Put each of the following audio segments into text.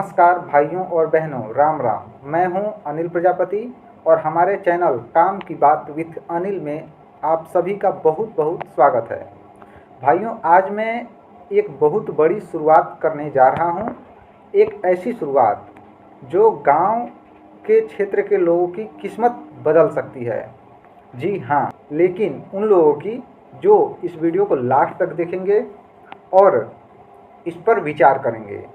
नमस्कार भाइयों और बहनों, राम राम। मैं हूं अनिल प्रजापति और हमारे चैनल काम की बात विथ अनिल में आप सभी का बहुत बहुत स्वागत है। भाइयों, आज मैं एक बहुत बड़ी शुरुआत करने जा रहा हूं। एक ऐसी शुरुआत जो गांव के क्षेत्र के लोगों की किस्मत बदल सकती है। जी हाँ, लेकिन उन लोगों की जो इस वीडियो को लास्ट तक देखेंगे और इस पर विचार करेंगे।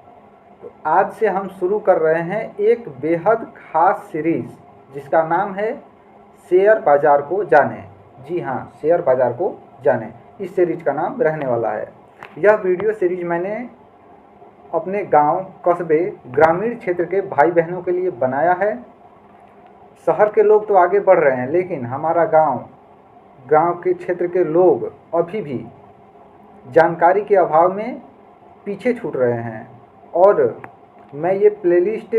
तो आज से हम शुरू कर रहे हैं एक बेहद खास सीरीज जिसका नाम है शेयर बाजार को जाने। जी हाँ, शेयर बाजार को जाने, इस सीरीज का नाम रहने वाला है। यह वीडियो सीरीज मैंने अपने गांव, कस्बे, ग्रामीण क्षेत्र के भाई बहनों के लिए बनाया है। शहर के लोग तो आगे बढ़ रहे हैं, लेकिन हमारा गांव के क्षेत्र के लोग अभी भी जानकारी के अभाव में पीछे छूट रहे हैं। और मैं ये प्लेलिस्ट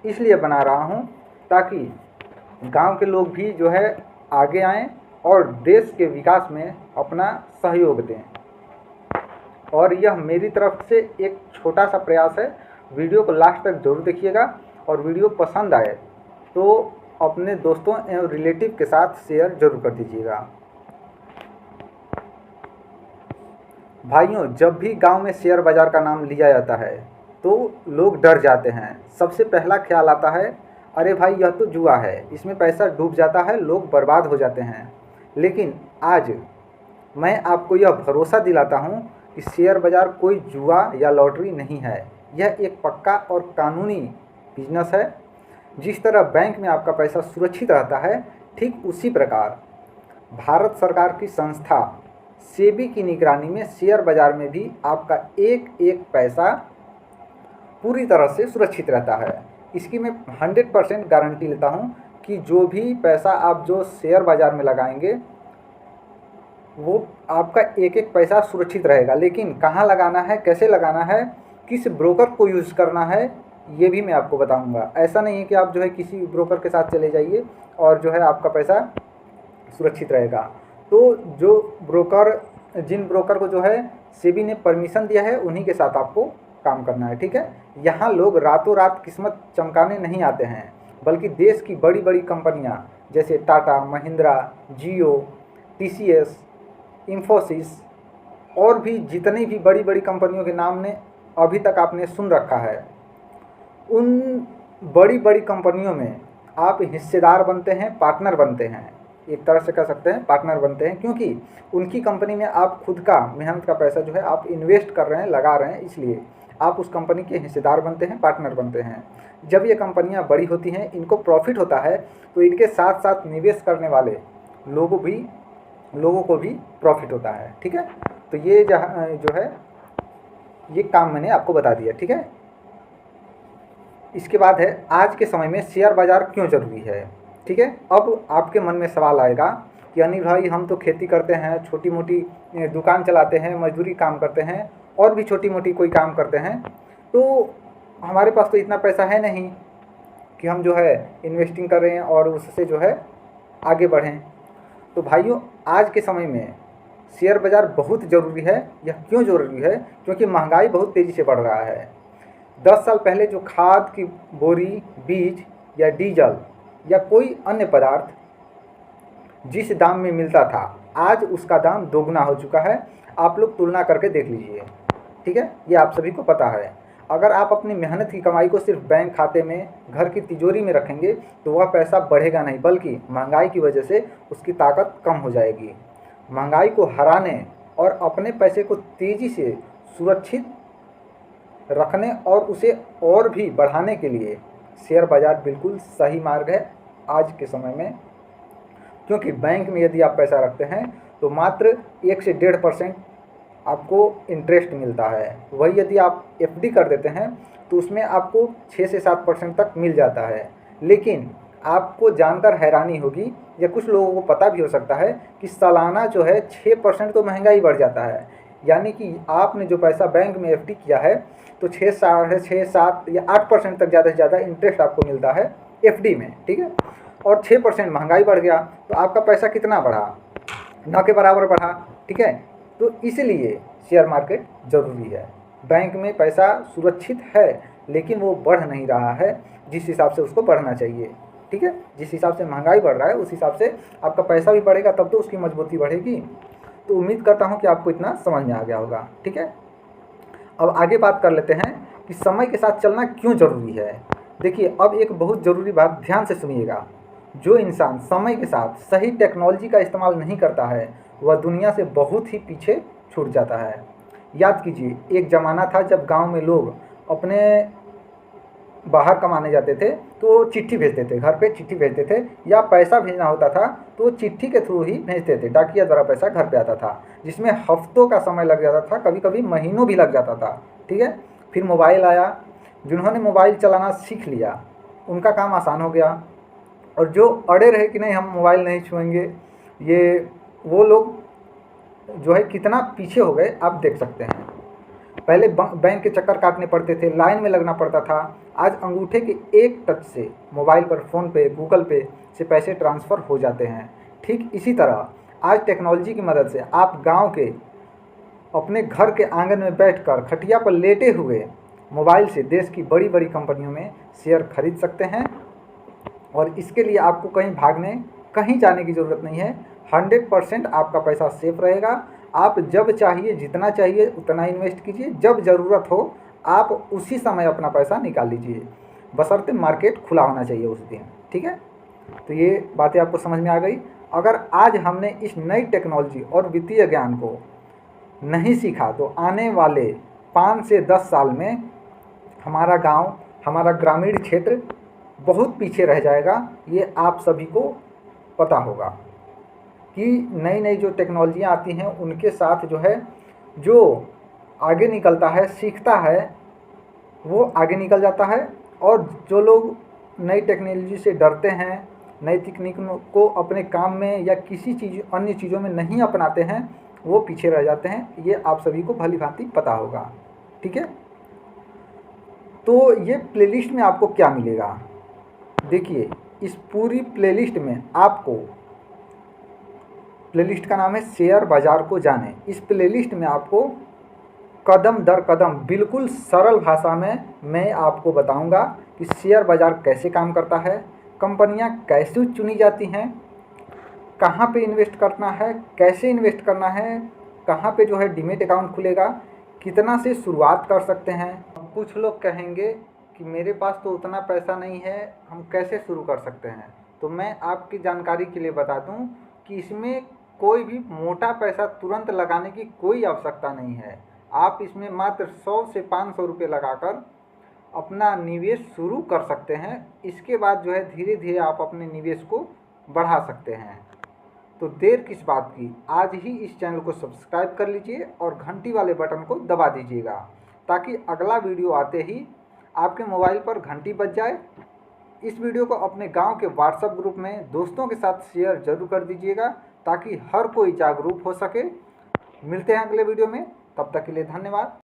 इसलिए बना रहा हूँ ताकि गांव के लोग भी जो है आगे आएं और देश के विकास में अपना सहयोग दें। और यह मेरी तरफ से एक छोटा सा प्रयास है। वीडियो को लास्ट तक जरूर देखिएगा और वीडियो पसंद आए तो अपने दोस्तों एवं रिलेटिव के साथ शेयर जरूर कर दीजिएगा। भाइयों, जब भी गांव में शेयर बाज़ार का नाम लिया जाता है तो लोग डर जाते हैं। सबसे पहला ख्याल आता है, अरे भाई यह तो जुआ है, इसमें पैसा डूब जाता है, लोग बर्बाद हो जाते हैं। लेकिन आज मैं आपको यह भरोसा दिलाता हूं कि शेयर बाज़ार कोई जुआ या लॉटरी नहीं है। यह एक पक्का और कानूनी बिजनेस है। जिस तरह बैंक में आपका पैसा सुरक्षित रहता है, ठीक उसी प्रकार भारत सरकार की संस्था सेबी की निगरानी में शेयर बाजार में भी आपका एक एक पैसा पूरी तरह से सुरक्षित रहता है। इसकी मैं 100% गारंटी लेता हूं कि जो भी पैसा आप जो शेयर बाजार में लगाएंगे वो आपका एक एक पैसा सुरक्षित रहेगा। लेकिन कहां लगाना है, कैसे लगाना है, किस ब्रोकर को यूज़ करना है, ये भी मैं आपको बताऊंगा। ऐसा नहीं है कि आप जो है किसी ब्रोकर के साथ चले जाइए और जो है आपका पैसा सुरक्षित रहेगा। तो जिन ब्रोकर को जो है सेबी ने परमिशन दिया है, उन्हीं के साथ आपको काम करना है, ठीक है। यहाँ लोग रातों रात किस्मत चमकाने नहीं आते हैं, बल्कि देश की बड़ी बड़ी कंपनियाँ जैसे टाटा, महिंद्रा, जियो, टीसीएस, इंफोसिस और भी जितनी भी बड़ी बड़ी कंपनियों के नाम ने अभी तक आपने सुन रखा है, उन बड़ी बड़ी कंपनियों में आप हिस्सेदार बनते हैं, पार्टनर बनते हैं। एक तरह से कह सकते हैं पार्टनर बनते हैं, क्योंकि उनकी कंपनी में आप खुद का मेहनत का पैसा जो है आप इन्वेस्ट कर रहे हैं, लगा रहे हैं, इसलिए आप उस कंपनी के हिस्सेदार बनते हैं, पार्टनर बनते हैं। जब ये कंपनियां बड़ी होती हैं, इनको प्रॉफिट होता है, तो इनके साथ साथ निवेश करने वाले लोगों को भी प्रॉफिट होता है, ठीक है। तो ये जो है ये काम मैंने आपको बता दिया, ठीक है। इसके बाद है आज के समय में शेयर बाजार क्यों जरूरी है, ठीक है। अब आपके मन में सवाल आएगा कि अनिल भाई, हम तो खेती करते हैं, छोटी मोटी दुकान चलाते हैं, मजदूरी काम करते हैं और भी छोटी मोटी कोई काम करते हैं, तो हमारे पास तो इतना पैसा है नहीं कि हम जो है इन्वेस्टिंग कर रहे हैं और उससे जो है आगे बढ़ें। तो भाइयों, आज के समय में शेयर बाज़ार बहुत ज़रूरी है। यह क्यों ज़रूरी है? क्योंकि महंगाई बहुत तेज़ी से बढ़ रहा है। 10 साल पहले जो खाद की बोरी, बीज या डीजल या कोई अन्य पदार्थ जिस दाम में मिलता था, आज उसका दाम दोगुना हो चुका है। आप लोग तुलना करके देख लीजिए, ठीक है। ये आप सभी को पता है। अगर आप अपनी मेहनत की कमाई को सिर्फ बैंक खाते में, घर की तिजोरी में रखेंगे तो वह पैसा बढ़ेगा नहीं, बल्कि महंगाई की वजह से उसकी ताकत कम हो जाएगी। महंगाई को हराने और अपने पैसे को तेज़ी से सुरक्षित रखने और उसे और भी बढ़ाने के लिए शेयर बाज़ार बिल्कुल सही मार्ग है आज के समय में। क्योंकि बैंक में यदि आप पैसा रखते हैं तो मात्र 1 से 1.5% आपको इंटरेस्ट मिलता है। वही यदि आप एफडी कर देते हैं तो उसमें आपको 6 से 7% तक मिल जाता है। लेकिन आपको जानकर हैरानी होगी, या कुछ लोगों को पता भी हो सकता है, कि सालाना जो है 6% तो महंगाई बढ़ जाता है। यानी कि आपने जो पैसा बैंक में एफडी किया है तो 6, 6, 7 या 8% तक ज़्यादा से ज़्यादा इंटरेस्ट आपको मिलता है एफडी में, ठीक है। और 6% महंगाई बढ़ गया तो आपका पैसा कितना बढ़ा? न के बराबर बढ़ा, ठीक है। तो इसलिए शेयर मार्केट ज़रूरी है। बैंक में पैसा सुरक्षित है, लेकिन वो बढ़ नहीं रहा है जिस हिसाब से उसको बढ़ना चाहिए। ठीक है, जिस हिसाब से महंगाई बढ़ रहा है उस हिसाब से आपका पैसा भी बढ़ेगा, तब तो उसकी मजबूती बढ़ेगी। तो उम्मीद करता हूँ कि आपको इतना समझ में आ गया होगा। ठीक है, अब आगे बात कर लेते हैं कि समय के साथ चलना क्यों ज़रूरी है। देखिए, अब एक बहुत ज़रूरी बात ध्यान से सुनिएगा। जो इंसान समय के साथ सही टेक्नोलॉजी का इस्तेमाल नहीं करता है वह दुनिया से बहुत ही पीछे छूट जाता है। याद कीजिए, एक ज़माना था जब गांव में लोग अपने बाहर कमाने जाते थे तो चिट्ठी भेजते थे, घर पे चिट्ठी भेजते थे, या पैसा भेजना होता था तो चिट्ठी के थ्रू ही भेजते थे। डाकिया द्वारा पैसा घर पे आता था, जिसमें हफ्तों का समय लग जाता था, कभी कभी महीनों भी लग जाता था। ठीक है, फिर मोबाइल आया। जिन्होंने मोबाइल चलाना सीख लिया उनका काम आसान हो गया, और जो अड़े रहे कि नहीं हम मोबाइल नहीं छुएंगे, ये वो लोग जो है कितना पीछे हो गए आप देख सकते हैं। पहले बैंक के चक्कर काटने पड़ते थे, लाइन में लगना पड़ता था। आज अंगूठे के एक टच से मोबाइल पर, फ़ोन पे, गूगल पे से पैसे ट्रांसफ़र हो जाते हैं। ठीक इसी तरह आज टेक्नोलॉजी की मदद से आप गांव के अपने घर के आंगन में बैठकर खटिया पर लेटे हुए मोबाइल से देश की बड़ी बड़ी कंपनियों में शेयर खरीद सकते हैं। और इसके लिए आपको कहीं भागने, कहीं जाने की ज़रूरत नहीं है। 100% आपका पैसा सेफ रहेगा। आप जब चाहिए, जितना चाहिए उतना इन्वेस्ट कीजिए, जब ज़रूरत हो आप उसी समय अपना पैसा निकाल लीजिए, बशर्ते मार्केट खुला होना चाहिए उस दिन। ठीक है, तो ये बातें आपको समझ में आ गई। अगर आज हमने इस नई टेक्नोलॉजी और वित्तीय ज्ञान को नहीं सीखा तो आने वाले 5 से 10 साल में हमारा गांव, हमारा ग्रामीण क्षेत्र बहुत पीछे रह जाएगा। ये आप सभी को पता होगा कि नई नई जो टेक्नोलॉजियाँ आती हैं उनके साथ जो है, जो आगे निकलता है, सीखता है, वो आगे निकल जाता है। और जो लोग नई टेक्नोलॉजी से डरते हैं, नई तकनीक को अपने काम में या किसी चीज़, अन्य चीज़ों में नहीं अपनाते हैं, वो पीछे रह जाते हैं। ये आप सभी को भली भांति पता होगा। ठीक है, तो ये प्लेलिस्ट में आपको क्या मिलेगा। देखिए, इस पूरी प्लेलिस्ट में आपको, प्लेलिस्ट का नाम है शेयर बाजार को जाने। इस प्लेलिस्ट में आपको कदम दर कदम बिल्कुल सरल भाषा में मैं आपको बताऊंगा कि शेयर बाजार कैसे काम करता है, कंपनियां कैसे चुनी जाती हैं, कहां पे इन्वेस्ट करना है, कैसे इन्वेस्ट करना है, कहां पे जो है डीमैट अकाउंट खुलेगा, कितना से शुरुआत कर सकते हैं। कुछ लोग कहेंगे कि मेरे पास तो उतना पैसा नहीं है, हम कैसे शुरू कर सकते हैं। तो मैं आपकी जानकारी के लिए बता दूं कि इसमें कोई भी मोटा पैसा तुरंत लगाने की कोई आवश्यकता नहीं है। आप इसमें मात्र 100 से 500 रुपये लगाकर अपना निवेश शुरू कर सकते हैं। इसके बाद जो है धीरे धीरे आप अपने निवेश को बढ़ा सकते हैं। तो देर किस बात की, आज ही इस चैनल को सब्सक्राइब कर लीजिए और घंटी वाले बटन को दबा दीजिएगा, ताकि अगला वीडियो आते ही आपके मोबाइल पर घंटी बज जाए। इस वीडियो को अपने गांव के व्हाट्सएप ग्रुप में दोस्तों के साथ शेयर जरूर कर दीजिएगा, ताकि हर कोई जागरूक हो सके। मिलते हैं अगले वीडियो में, तब तक के लिए धन्यवाद।